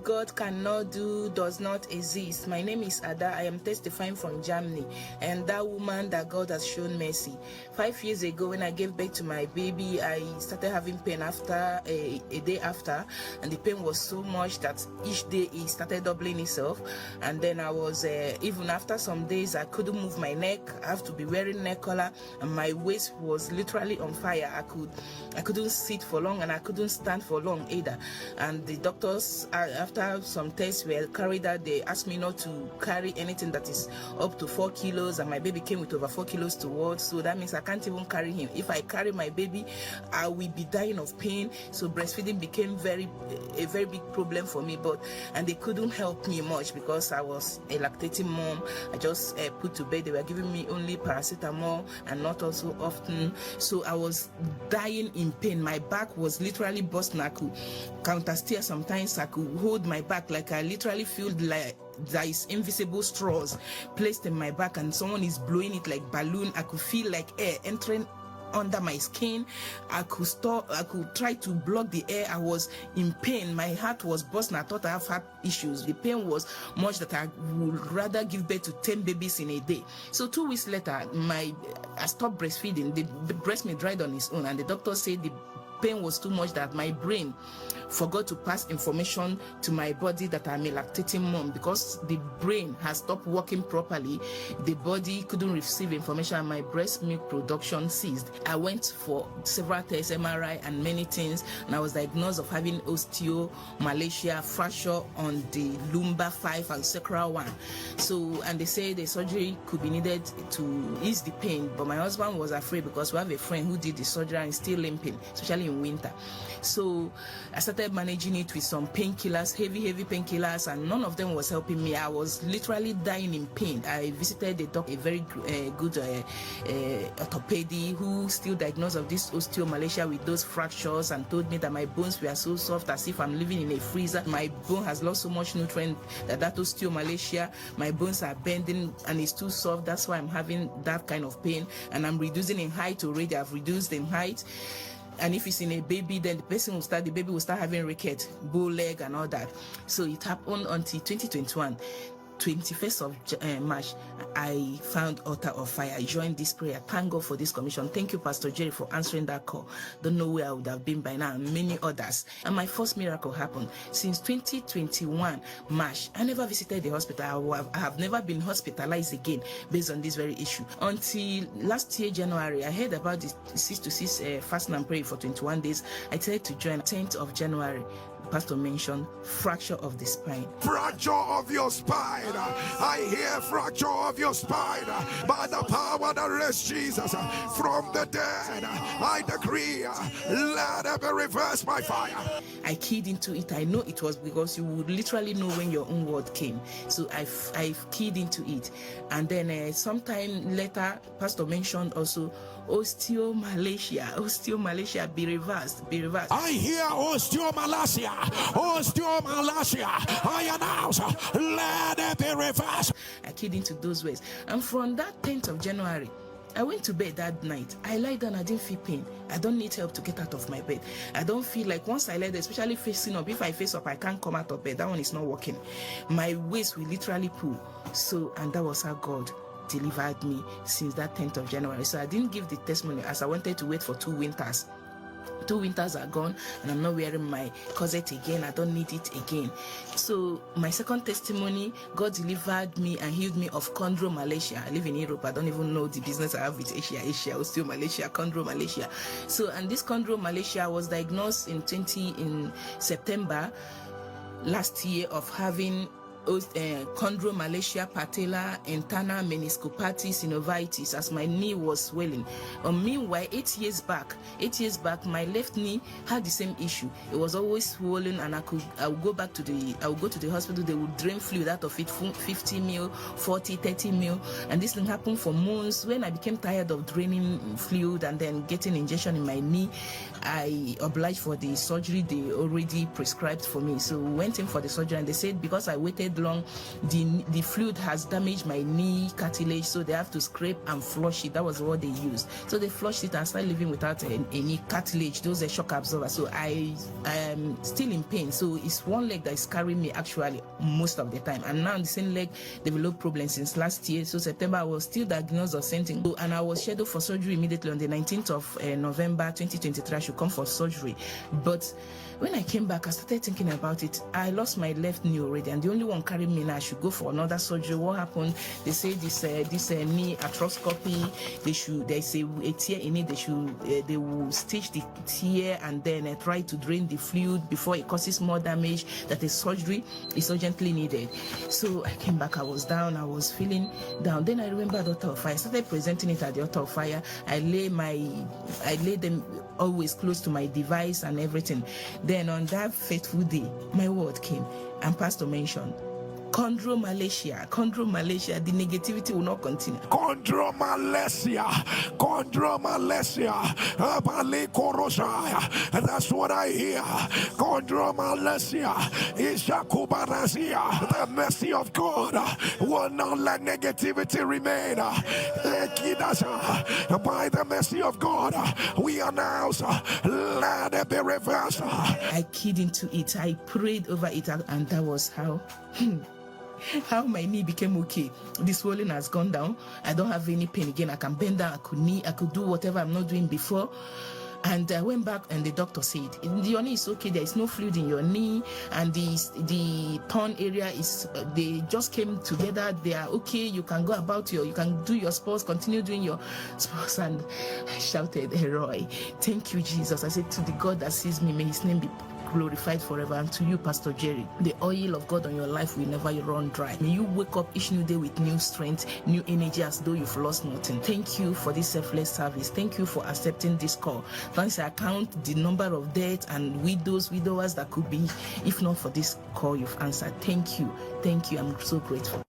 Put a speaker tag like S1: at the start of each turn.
S1: God cannot do does not exist. My name is Ada. I am testifying from Germany, and that woman that God has shown mercy. 5 years ago, when I gave birth to my baby, I started having pain after a day after, and the pain was so much that each day it started doubling itself. And then I was even after some days, I couldn't move my neck. I have to be wearing neck collar, and my waist was literally on fire. I couldn't sit for long, and I couldn't stand for long either. And the doctors, after some tests were carried out, they asked me not to carry anything that is up to 4 kilos, and my baby came with over 4 kilos towards, so that means I can't even carry him. If I carry my baby, I will be dying of pain. So breastfeeding became a very big problem for me. And they couldn't help me much because I was a lactating mom. I just put to bed. They were giving me only paracetamol and not also often. So I was dying in pain. My back was literally busting. I could counter steer sometimes. I could hold my back, like I literally feel like there is invisible straws placed in my back and someone is blowing it like balloon. I could feel like air entering under my skin. I could try to block the air. I was in pain. My heart was bursting. I thought I have heart issues. The pain was much that I would rather give birth to 10 babies in a day. So 2 weeks later, I stopped breastfeeding. The breast milk dried on its own, and the doctor said the pain was too much that my brain forgot to pass information to my body that I'm a lactating mom. Because the brain has stopped working properly, the body couldn't receive information, and my breast milk production ceased. I went for several tests, MRI and many things, and I was diagnosed of having osteomalacia, fracture on the lumbar 5 and sacral 1. So, and they say the surgery could be needed to ease the pain, but my husband was afraid because we have a friend who did the surgery and is still limping, especially in winter. So I started managing it with some painkillers, heavy painkillers, and none of them was helping me. I was literally dying in pain. I visited the doctor, a very good orthopedic, who still diagnosed of this osteomalacia with those fractures, and told me that my bones were so soft as if I'm living in a freezer. My bone has lost so much nutrient that osteomalacia, my bones are bending and it's too soft. That's why I'm having that kind of pain, and I'm reducing in height already. I've reduced in height. And if it's in a baby, then the baby will start having rickets, bow leg and all that. So it happened until 2021. 21st of March, I found Altar of Fire. I joined this prayer. Thank God for this commission. Thank you, Pastor Jerry, for answering that call. Don't know where I would have been by now, and many others. And my first miracle happened since 2021 March. I never visited the hospital. I have never been hospitalized again based on this very issue. Until last year, January, I heard about the 6 to 6 fasting and praying for 21 days. I decided to join 10th of January. Pastor mentioned fracture of the spine.
S2: Fracture of your spine. I hear fracture of your spine by the power that raised Jesus from the dead. I decree, let it be reversed by fire.
S1: I keyed into it. I know it was because you would literally know when your own word came. So I keyed into it. And then sometime later, Pastor mentioned also osteomalacia. Osteomalacia, be reversed.
S2: I hear osteomalacia. Osteomalacia. I announce, let it be reversed.
S1: I keyed into those words. And from that 10th of January, I went to bed that night. I lied down. I didn't feel pain. I don't need help to get out of my bed. I don't feel like once I lie down, especially facing up, if I face up, I can't come out of bed. That one is not working. My waist will literally pull. So, and that was how God delivered me since that 10th of January. So I didn't give the testimony as I wanted to wait for 2 winters. 2 winters are gone, and I'm not wearing my corset again. I don't need it again. So my second testimony, God delivered me and healed me of chondromalacia. I live in Europe. I don't even know the business I have with Asia, osteomalacia, chondromalacia. So, and this chondromalacia was diagnosed in September last year of having chondromalacia, patella, internal meniscopathy, synovitis, as my knee was swelling. Meanwhile, 8 years back, my left knee had the same issue. It was always swollen, and I would go to the hospital. They would drain fluid out of it, 50 mil, 40, 30 mil, and this thing happened for months. When I became tired of draining fluid and then getting injection in my knee, I obliged for the surgery they already prescribed for me. So we went in for the surgery, and they said because I waited stayed long. The fluid has damaged my knee cartilage, so they have to scrape and flush it. That was what they used. So they flushed it and started living without any cartilage. Those are shock absorbers. So I am still in pain. So it's one leg that is carrying me actually most of the time. And now the same leg developed problems since last year. So September I was still diagnosed of something. So, and I was scheduled for surgery immediately on the 19th of November 2023. I should come for surgery. But when I came back, I started thinking about it. I lost my left knee already, and the only one carrying me now, I should go for another surgery. What happened? They say this knee arthroscopy. There's a tear in it. They will stitch the tear and then try to drain the fluid before it causes more damage. That a surgery is urgently needed. So I came back. I was down. I was feeling down. Then I remember the altar of fire. I started presenting it at the altar of fire. I lay them always close to my device and everything. Then on that fateful day, my word came, and Pastor mentioned CHONDROMALACIA. CHONDROMALACIA, the negativity will not continue.
S2: CHONDROMALACIA. That's what I hear. CHONDROMALACIA. The mercy of God will not let negativity remain. By the mercy of God, we announce, let it be reversed.
S1: I keyed into it. I prayed over it, and that was how my knee became okay. The swelling has gone down. I don't have any pain again. I can bend down. I could do whatever I'm not doing before. And I went back, and the doctor said, your knee is okay. There is no fluid in your knee, and the torn area is. They just came together. They are okay. You can go about you can do your sports, continue doing your sports. And I shouted, "Roy, thank you, Jesus!" I said, to the God that sees me, may His name be glorified forever. And to you, Pastor Jerry, the oil of God on your life will never run dry. May you wake up each new day with new strength, new energy, as though you've lost nothing. Thank you for this selfless service. Thank you for accepting this call. Thanks, I count the number of deaths and widowers that could be if not for this call you've answered. Thank you. I'm so grateful.